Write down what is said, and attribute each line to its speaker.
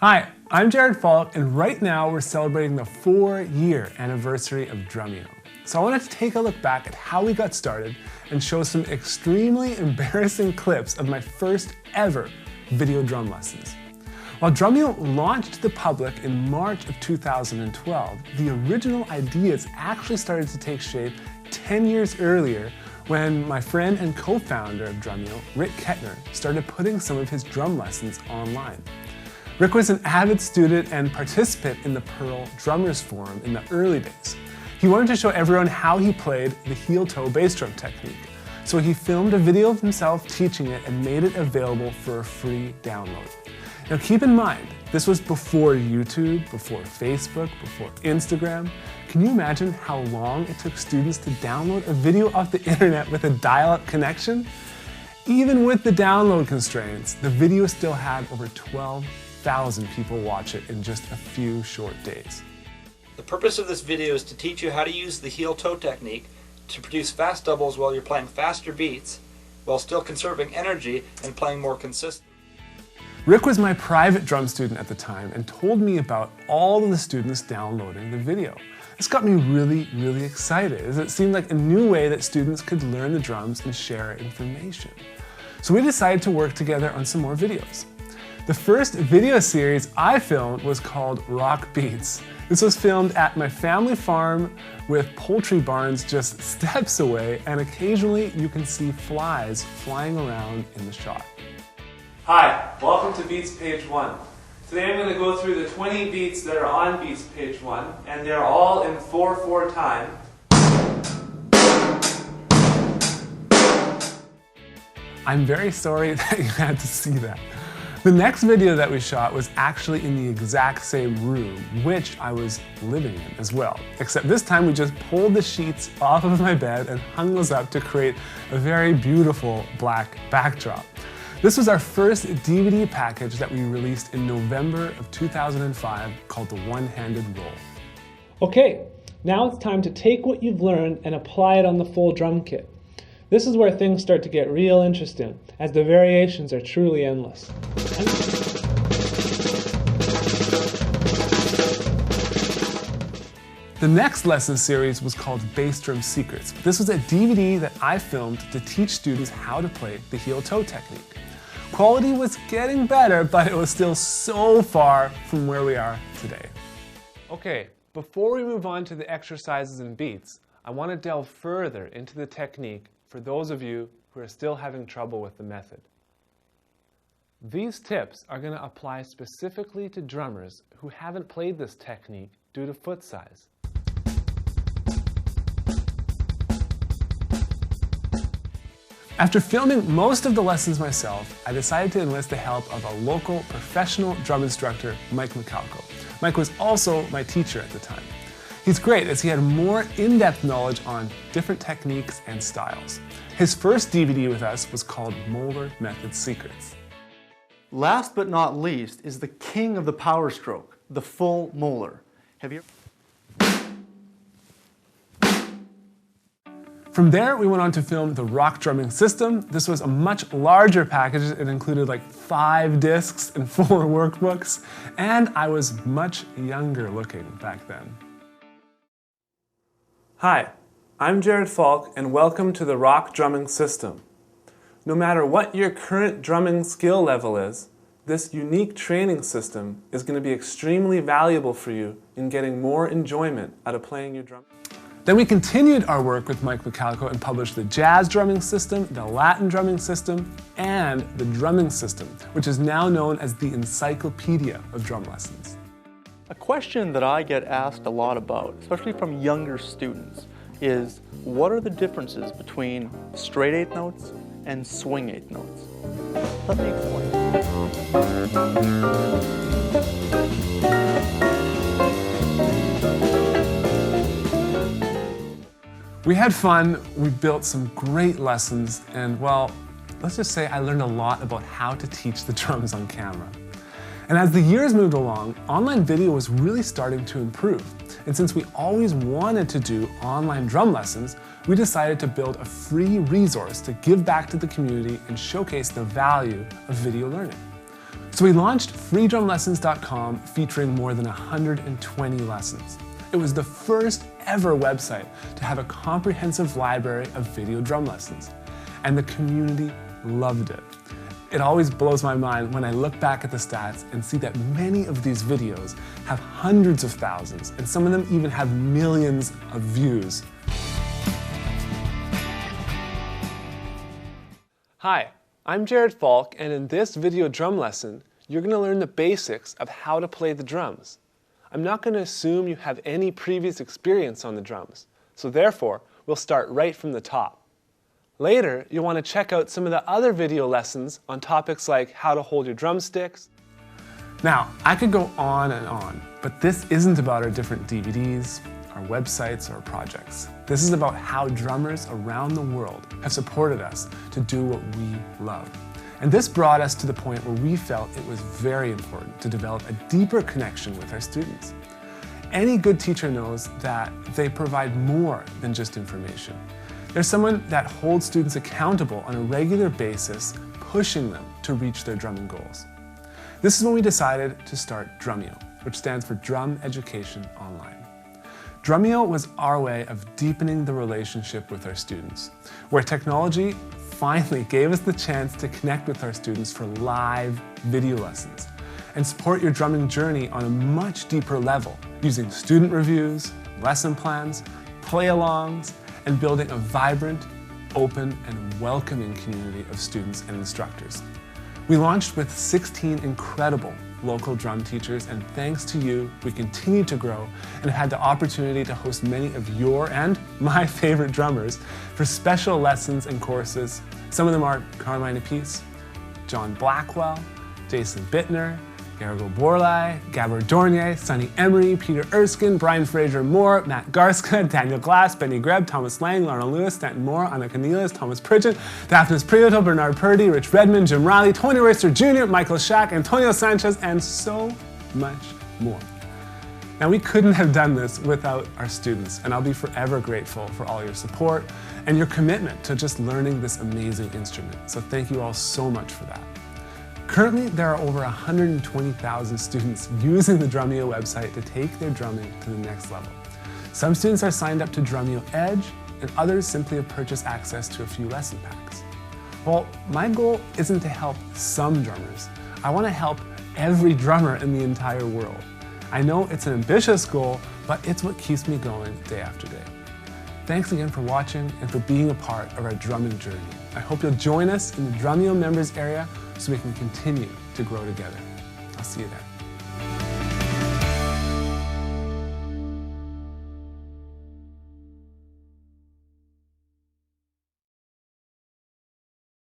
Speaker 1: Hi, I'm Jared Falk, and right now we're celebrating the 4-year anniversary of Drumeo. So I wanted to take a look back at how we got started and show some extremely embarrassing clips of my first ever video drum lessons. While Drumeo launched to the public in March of 2012, the original ideas actually started to take shape 10 years earlier when my friend and co-founder of Drumeo, Rick Kettner, started putting some of his drum lessons online. Rick was an avid student and participant in the Pearl Drummers Forum in the early days. He wanted to show everyone how he played the heel-toe bass drum technique, so he filmed a video of himself teaching it and made it available for a free download. Now keep in mind, this was before YouTube, before Facebook, before Instagram. Can you imagine how long it took students to download a video off the internet with a dial-up connection? Even with the download constraints, the video still had over 12,000 people watch it in just a few short days.
Speaker 2: The purpose of this video is to teach you how to use the heel-toe technique to produce fast doubles while you're playing faster beats, while still conserving energy and playing more consistent.
Speaker 1: Rick was my private drum student at the time and told me about all of the students downloading the video. This got me really excited, as it seemed like a new way that students could learn the drums and share information. So we decided to work together on some more videos. The first video series I filmed was called Rock Beats. This was filmed at my family farm with poultry barns just steps away, and occasionally you can see flies flying around in the shot. Hi, welcome to Beats Page 1. Today I'm going to go through the 20 beats that are on Beats Page 1, and they're all in 4/4 time. I'm very sorry that you had to see that. The next video that we shot was actually in the exact same room, which I was living in as well. Except this time we just pulled the sheets off of my bed and hung those up to create a very beautiful black backdrop. This was our first DVD package that we released in November of 2005 called the One-Handed Roll. Okay, now it's time to take what you've learned and apply it on the full drum kit. This is where things start to get real interesting, as the variations are truly endless. The next lesson series was called Bass Drum Secrets. This was a DVD that I filmed to teach students how to play the heel-toe technique. Quality was getting better, but it was still so far from where we are today. Okay, before we move on to the exercises and beats, I want to delve further into the technique for those of you who are still having trouble with the method. These tips are going to apply specifically to drummers who haven't played this technique due to foot size. After filming most of the lessons myself, I decided to enlist the help of a local professional drum instructor, Mike McCalco. Mike was also my teacher at the time. He's great as he had more in-depth knowledge on different techniques and styles. His first DVD with us was called Molar Method Secrets.
Speaker 3: Last but not least is the king of the power stroke, the full molar. Have you?
Speaker 1: From there, we went on to film the rock drumming system. This was a much larger package. It included like 5 discs and 4 workbooks, and I was much younger looking back then. Hi, I'm Jared Falk, and welcome to the rock drumming system. No matter what your current drumming skill level is, this unique training system is going to be extremely valuable for you in getting more enjoyment out of playing your drum. Then we continued our work with Mike McCalco and published the jazz drumming system, the Latin drumming system, and the drumming system, which is now known as the encyclopedia of drum lessons.
Speaker 3: A question that I get asked a lot about, especially from younger students, is what are the differences between straight 8th notes and swing 8th notes? Let me explain.
Speaker 1: We had fun, we built some great lessons, and well, let's just say I learned a lot about how to teach the drums on camera. And as the years moved along, online video was really starting to improve. And since we always wanted to do online drum lessons, we decided to build a free resource to give back to the community and showcase the value of video learning. So we launched freedrumlessons.com featuring more than 120 lessons. It was the first ever website to have a comprehensive library of video drum lessons, and the community loved it. It always blows my mind when I look back at the stats and see that many of these videos have hundreds of thousands, and some of them even have millions of views. Hi, I'm Jared Falk, and in this video drum lesson, you're going to learn the basics of how to play the drums. I'm not going to assume you have any previous experience on the drums, so therefore, we'll start right from the top. Later, you'll want to check out some of the other video lessons on topics like how to hold your drumsticks. Now, I could go on and on, but this isn't about our different DVDs, our websites, or projects. This is about how drummers around the world have supported us to do what we love. And this brought us to the point where we felt it was very important to develop a deeper connection with our students. Any good teacher knows that they provide more than just information. They're someone that holds students accountable on a regular basis, pushing them to reach their drumming goals. This is when we decided to start Drumeo, which stands for Drum Education Online. Drumeo was our way of deepening the relationship with our students, where technology finally gave us the chance to connect with our students for live video lessons and support your drumming journey on a much deeper level, using student reviews, lesson plans, play-alongs, and building a vibrant, open, and welcoming community of students and instructors. We launched with 16 incredible local drum teachers, and thanks to you, we continue to grow and have had the opportunity to host many of your and my favorite drummers for special lessons and courses. Some of them are Carmine Appice, John Blackwell, Jason Bittner, Gergo Borlai, Gabor Dornier, Sonny Emery, Peter Erskine, Brian Fraser-Moore, Matt Garska, Daniel Glass, Benny Greb, Thomas Lang, Lauren Lewis, Stanton Moore, Anna Cornelius, Thomas Pridgeon, Daphnis Prieto, Bernard Purdy, Rich Redmond, Jim Riley, Tony Royster Jr., Michael Schack, Antonio Sanchez, and so much more. Now, we couldn't have done this without our students, and I'll be forever grateful for all your support and your commitment to just learning this amazing instrument. So thank you all so much for that. Currently, there are over 120,000 students using the Drumeo website to take their drumming to the next level. Some students are signed up to Drumeo Edge, and others simply have purchased access to a few lesson packs. Well, my goal isn't to help some drummers. I want to help every drummer in the entire world. I know it's an ambitious goal, but it's what keeps me going day after day. Thanks again for watching and for being a part of our drumming journey. I hope you'll join us in the Drumeo members area so we can continue to grow together. I'll see you there.